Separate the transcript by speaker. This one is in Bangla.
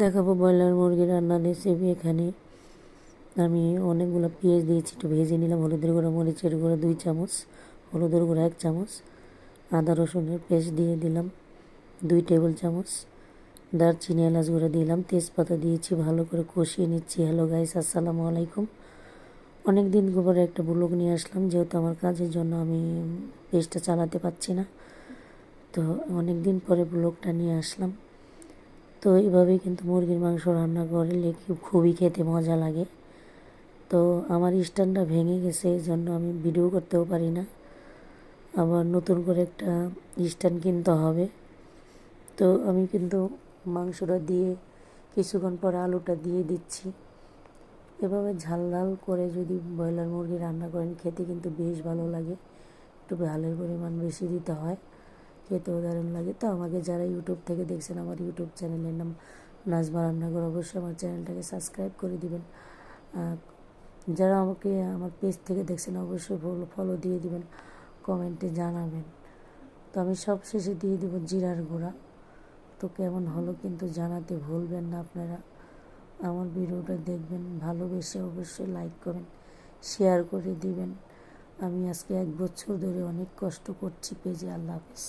Speaker 1: দেখাবো ব্রয়লার মুরগির রান্নার রেসিপি। এখানে আমি অনেকগুলো পেঁয়াজ দিয়েছি, একটু ভেজে নিলাম। হলুদের গুঁড়ো, মরিচের গুঁড়ো 2 চামচ, হলুদের গুঁড়ো 1 চামচ, আদা রসুনের পেস্ট দিয়ে দিলাম 2 টেবিল চামচ, দারচিনি এলাচ গুঁড়ো দিলাম, তেজপাতা দিয়েছি, ভালো করে কষিয়ে নিচ্ছি। হ্যালো গাইস, আসসালামু আলাইকুম। অনেক দিন পরে একটা ব্লগ নিয়ে আসলাম, যেহেতু আমার কাজের জন্য আমি পেজটা চালাতে পারছি না, তো অনেক দিন পরে ব্লগটা নিয়ে আসলাম। তো এইভাবেই কিন্তু মুরগির মাংস রান্না করলে খুবই খেতে মজা লাগে। তো আমার স্ট্যান্ডটা ভেঙে গেছে, এই জন্য আমি ভিডিও করতেও পারি না। আবার নতুন করে একটা স্ট্যান্ড কিনতে হবে। তো আমি কিন্তু মাংসটা দিয়ে কিছুক্ষণ পরে আলুটা দিয়ে দিচ্ছি। এভাবে ঝাল ঝাল করে যদি ব্রয়লার মুরগি রান্না করেন, খেতে কিন্তু বেশ ভালো লাগে। একটু ঝালের পরিমাণ বেশি দিতে হয়, খেতেও দারুণ লাগে। তো আমাকে যারা ইউটিউব থেকে দেখছেন, আমার ইউটিউব চ্যানেলের নাম নাজমা রান্নাঘর, অবশ্যই আমার চ্যানেলটাকে সাবস্ক্রাইব করে দিবেন। যারা আমাকে আমার পেজ থেকে দেখছেন, অবশ্যই ফলো দিয়ে দিবেন, কমেন্টে জানাবেন। তো আমি সব শেষে দিয়ে দেবো জিরার গুঁড়া। তো কেমন হলো কিন্তু জানাতে ভুলবেন না আপনারা। আমার ভিডিওটা দেখবেন, ভালোবেসে অবশ্যই লাইক করেন, শেয়ার করে দিবেন। আমি আজকে 1 বছর ধরে অনেক কষ্ট করছি পেজে। আল্লাহ হাফেজ।